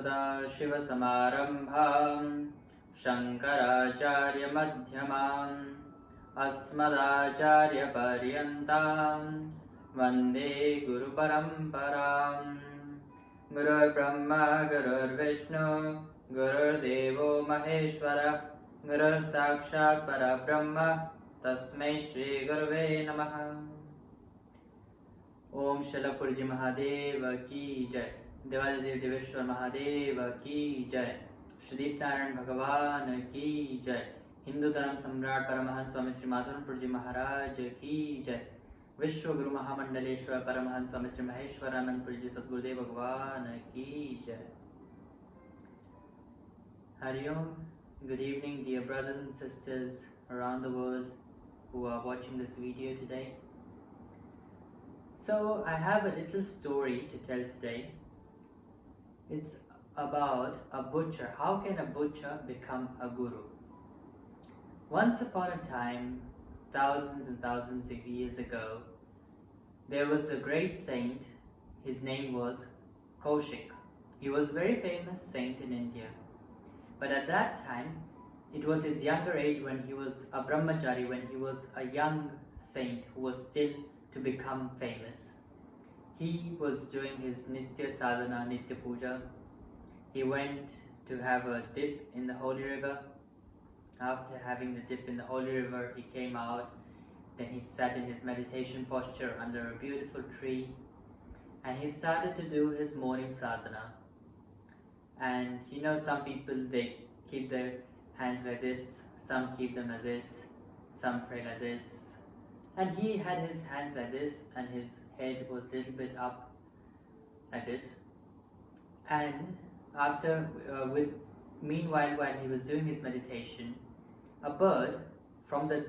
सदाशिवसमारम्भां शङ्कराचार्यमध्यमाम् अस्मदाचार्यपर्यन्तां वन्दे गुरुपरम्पराम्। गुरुर्ब्रह्मा गुरुर्विष्णु गुरुर्देवो महेश्वरः गुरुर्साक्षात् परब्रह्म तस्मै श्री गुरुवे नमः। ओम शल पुरजी महादेव की जय। देवादिदेव देवेश्वर महादेव की जय। श्री नारायण भगवान की जय। हिंदू धर्म सम्राट परमहंस स्वामी श्री पुरजी महाराज की जय। विश्व गुरु महामंडलेश्वर परमहंस स्वामी श्री महेश्वरानंद पुरजी सद्गुरुदेव भगवान की जय। Hariom. Good evening, dear brothers and sisters around the world who are watching this video today. So I have a little story to tell today. It's about a butcher. How can a butcher become a guru? Once upon a time, thousands and thousands of years ago, there was a great saint. His name was Kaushik. He was a very famous saint in India. But at that time, it was his younger age when he was a brahmachari, when he was a young saint who was still to become famous. He was doing his Nitya Sadhana, Nitya Puja. He went to have a dip in the holy river. After having the dip in the holy river, he came out. Then he sat in his meditation posture under a beautiful tree. And he started to do his morning sadhana. And you know, some people, they keep their hands like this. Some keep them like this. Some pray like this. And he had his hands like this, and his head was a little bit up like this. And after, meanwhile, while he was doing his meditation, a bird from the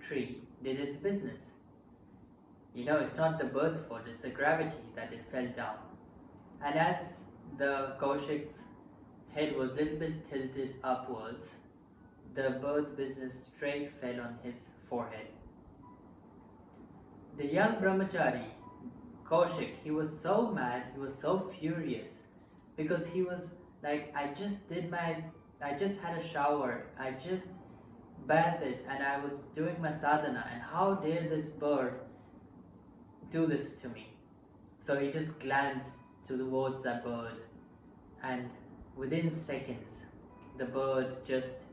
tree did its business. You know, it's not the bird's fault, it's the gravity that it fell down. And as the Kaushik's head was a little bit tilted upwards, the bird's business straight fell on his forehead. The young brahmachari, Kaushik, he was so mad, he was so furious, because he was like, I just had a shower, I just bathed and I was doing my sadhana, and how dare this bird do this to me? So he just glanced towards that bird, and within seconds, the bird just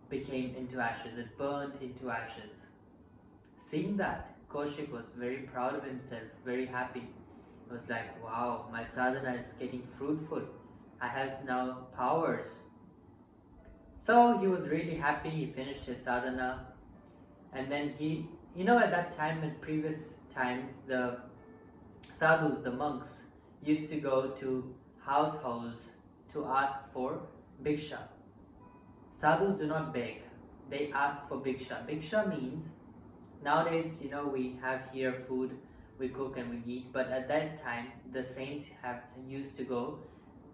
became into ashes, it burned into ashes. Seeing that, Kaushik was very proud of himself, very happy. He was like, wow, my sadhana is getting fruitful. I have now powers. So he was really happy, he finished his sadhana. And then he, you know, at that time, in previous times, the sadhus, the monks, used to go to households to ask for bhiksha. Sadhus do not beg, they ask for bhiksha. Bhiksha means, nowadays, you know, we have here food, we cook and we eat, but at that time, the saints used to go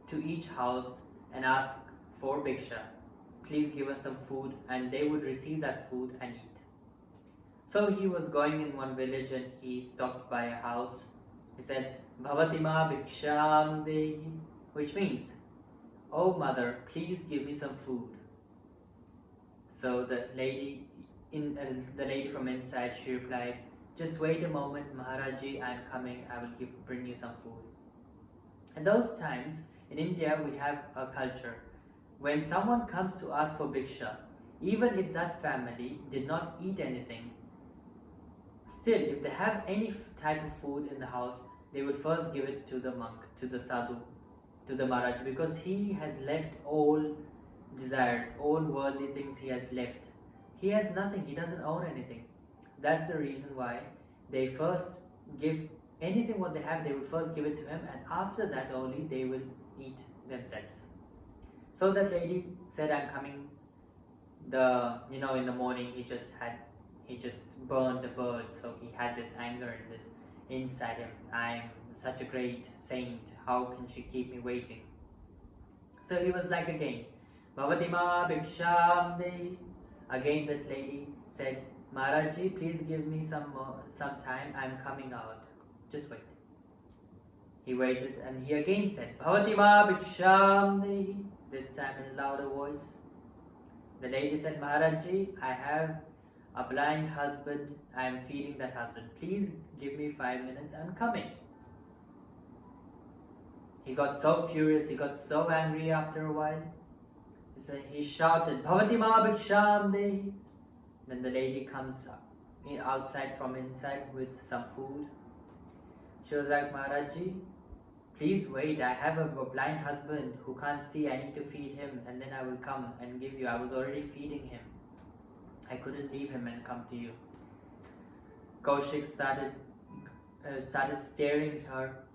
to each house and ask for bhiksha. Please give us some food, and they would receive that food and eat. So he was going in one village and he stopped by a house. He said, Bhavati ma bhiksham dehi, which means, oh mother, please give me some food. So the lady from inside, she replied, just wait a moment, Maharaji, I am coming, I will bring you some food. At those times, in India, we have a culture. When someone comes to ask for bhiksha, even if that family did not eat anything, still, if they have any type of food in the house, they would first give it to the monk, to the sadhu, to the Maharaj, because he has left all desires, all worldly things he has left. He has nothing, he doesn't own anything. That's the reason why they first give anything what they have, they will first give it to him, and after that only they will eat themselves. So that lady said, I'm coming. In the morning he just burned the bird, so he had this anger in this inside him. I'm such a great saint, how can she keep me waiting? So he was like again, Bhavati ma bhiksham dehi. Again that lady said, Maharaji, please give me some time, I'm coming out. Just wait. He waited and he again said, Bhavati ma bhiksham dehi, this time in a louder voice. The lady said, Maharajji, I have a blind husband, I am feeding that husband. Please give me 5 minutes, I am coming. He got so furious, he got so angry after a while. He shouted, Bhavati ma bhiksham dehi. Then the lady comes outside from inside with some food. She was like, Maharajji, please wait, I have a blind husband who can't see, I need to feed him and then I will come and give you. I was already feeding him. I couldn't leave him and come to you. Kaushik started staring at her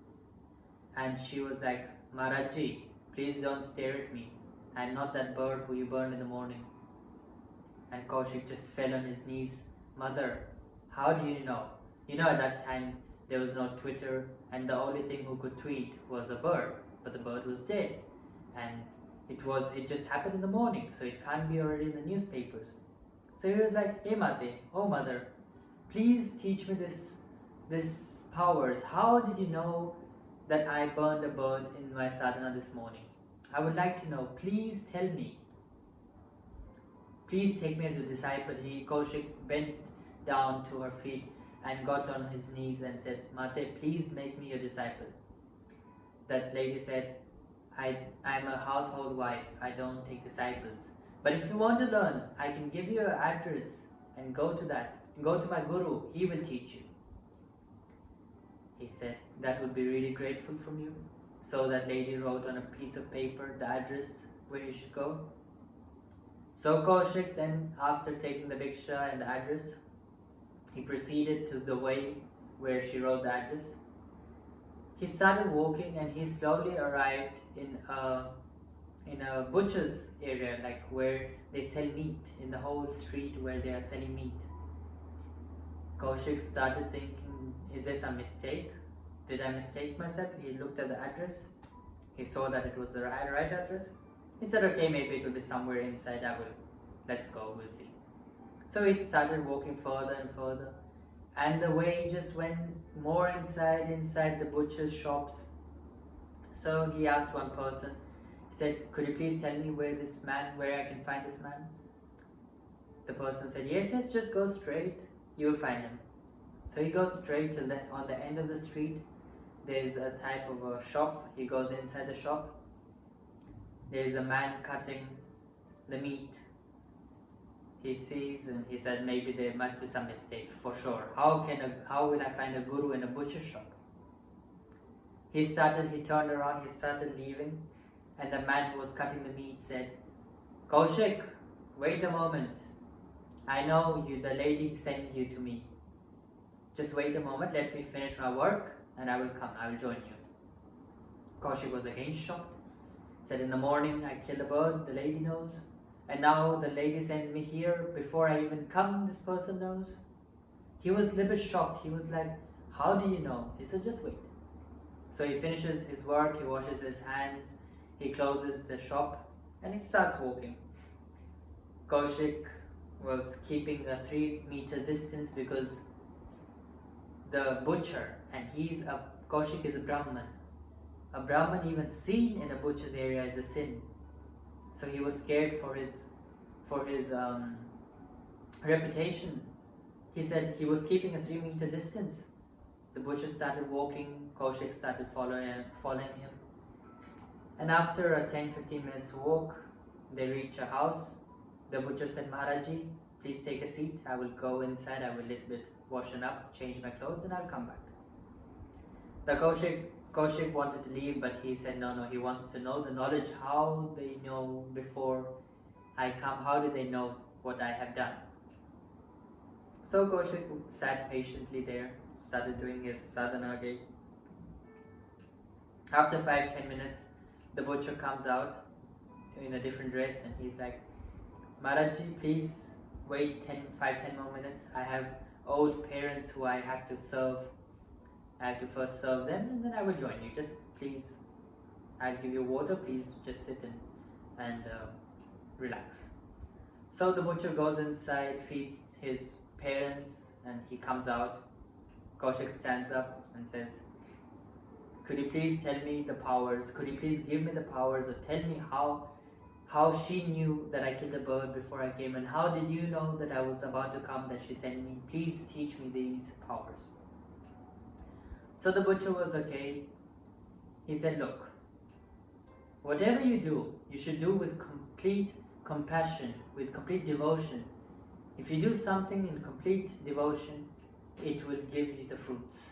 and she was like, Maharajji, please don't stare at me. I am not that bird who you burned in the morning. And Kaushik just fell on his knees. Mother, how do you know? You know, at that time there was no Twitter and the only thing who could tweet was a bird, but the bird was dead. And it just happened in the morning, so it can't be already in the newspapers. So he was like, hey Mate, oh mother, please teach me this powers. How did you know that I burned a bird in my sadhana this morning? I would like to know, please tell me. Please take me as a disciple. Kaushik bent down to her feet and got on his knees and said, Mate, please make me your disciple. That lady said, I'm a household wife, I don't take disciples. But if you want to learn, I can give you an address and go to my guru, he will teach you. He said, that would be really grateful from you. So that lady wrote on a piece of paper the address where you should go. So Kaushik then, after taking the bhiksha and the address, he proceeded to the way where she wrote the address. He started walking and he slowly arrived in a butcher's area, like where they sell meat, in the whole street where they are selling meat. Kaushik started thinking, is there some mistake? Did I mistake myself? He looked at the address. He saw that it was the right address. He said, okay, maybe it will be somewhere inside. Let's go, we'll see. So he started walking further and further. And the way just went more inside the butcher's shops. So he asked one person, he said, could you please tell me where I can find this man? The person said, yes, just go straight, you'll find him. So he goes straight till on the end of the street. There's a type of a shop. He goes inside the shop. There's a man cutting the meat. He sees and he said, maybe there must be some mistake for sure. How will I find a guru in a butcher shop? He turned around, he started leaving, and the man who was cutting the meat said, Kaushik, wait a moment. I know the lady sent you to me. Just wait a moment, let me finish my work and I will come, I will join you. Kaushik was again shocked. Said, in the morning I killed a bird, the lady knows. And now the lady sends me here before I even come, this person knows. He was a little bit shocked. He was like, how do you know? He said, just wait. So he finishes his work, he washes his hands, he closes the shop and he starts walking. Kaushik was keeping a 3-meter distance because the butcher, and Kaushik is a Brahman. A Brahman even seen in a butcher's area is a sin. So he was scared for his reputation. He said he was keeping a 3-meter distance. The butcher started walking, Kaushik started following him. And after a 10-15 minutes walk, they reach a house. The butcher said, Maharaji, please take a seat. I will go inside, I will little bit washen up, change my clothes, and I'll come back. The Kaushik wanted to leave, but he said no, he wants to know the knowledge, how they know before I come, how do they know what I have done. So Kaushik sat patiently there, started doing his sadhana again. After 5-10 minutes, the butcher comes out in a different dress and he's like, Maharaji, please wait 5-10 more minutes. I have old parents who I have to serve. I have to first serve them and then I will join you. Just please, I'll give you water. Please just sit and relax. So the butcher goes inside, feeds his parents, and he comes out. Kaushik stands up and says, Could you please tell me the powers? Could you please give me the powers, or tell me how she knew that I killed the bird before I came, and how did you know that I was about to come, that she sent me? Please teach me these powers. So the butcher was okay. He said, look, whatever you do, you should do with complete compassion, with complete devotion. If you do something in complete devotion, it will give you the fruits.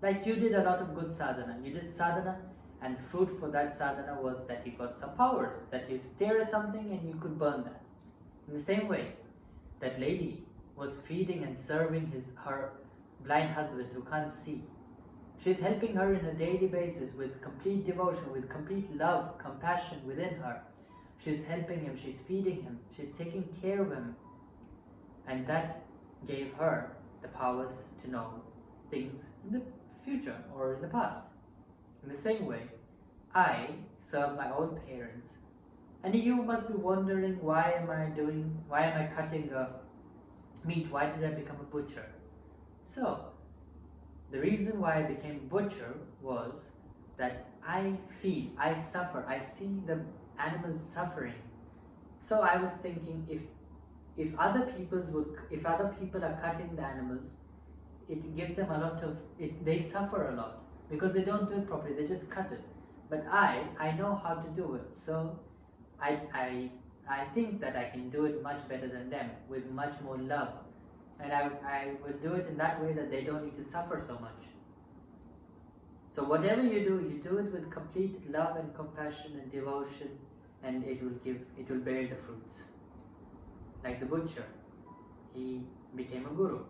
Like you did a lot of good sadhana. You did sadhana, and the fruit for that sadhana was that you got some powers, that you stare at something and you could burn that. In the same way, that lady was feeding and serving her blind husband who can't see. She's helping her on a daily basis with complete devotion, with complete love, compassion within her. She's helping him, she's feeding him, she's taking care of him. And that gave her the powers to know things in the future or in the past. In the same way, I serve my own parents. And you must be wondering, why am I cutting meat? Why did I become a butcher? So, the reason why I became butcher was that I feel, I suffer, I see the animals suffering. So I was thinking, if other people are cutting the animals, it gives them a lot of, they suffer a lot because they don't do it properly, they just cut it. But I know how to do it, so I think that I can do it much better than them, with much more love. And I will do it in that way that they don't need to suffer so much. So whatever you do it with complete love and compassion and devotion, and it will bear the fruits. Like the butcher, he became a guru.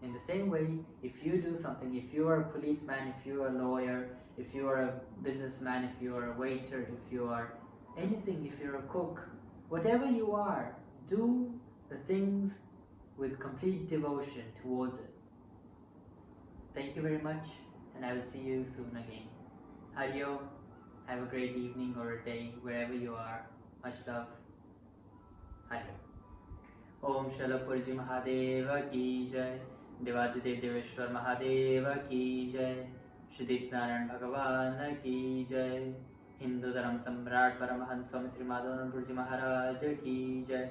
In the same way, if you do something, if you are a policeman, if you are a lawyer, if you are a businessman, if you are a waiter, if you are anything, if you're a cook, whatever you are, do the things with complete devotion towards it. Thank you very much, and I will see you soon again. Hari Om. Have a great evening or a day wherever you are. Much love. Hari Om. Om Shalapurji Mahadeva ki jai. Devadite Deveshwar Mahadeva ki jai. Shri Narayan Bhagavan ki jai. Hindu Dharam Samrat Paramahans Swami Sri Madhavanandpurji Maharaj ki jai.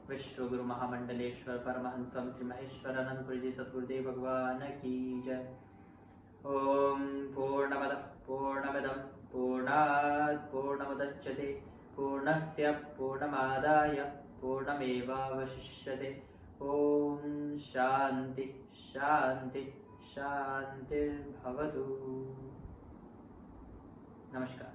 Vishwaguru Mahamandaleshwar Paramahans Swami Sri Maheshwaranandpurji Satgurudev Bhagavan ki jai. Om Purnamada Purnamidam Purnat Purnamadachyate Purnasya Purnamadaya Purnamevavashishyate. Om Shanti Shanti Shantir Bhavatu. Namaskar.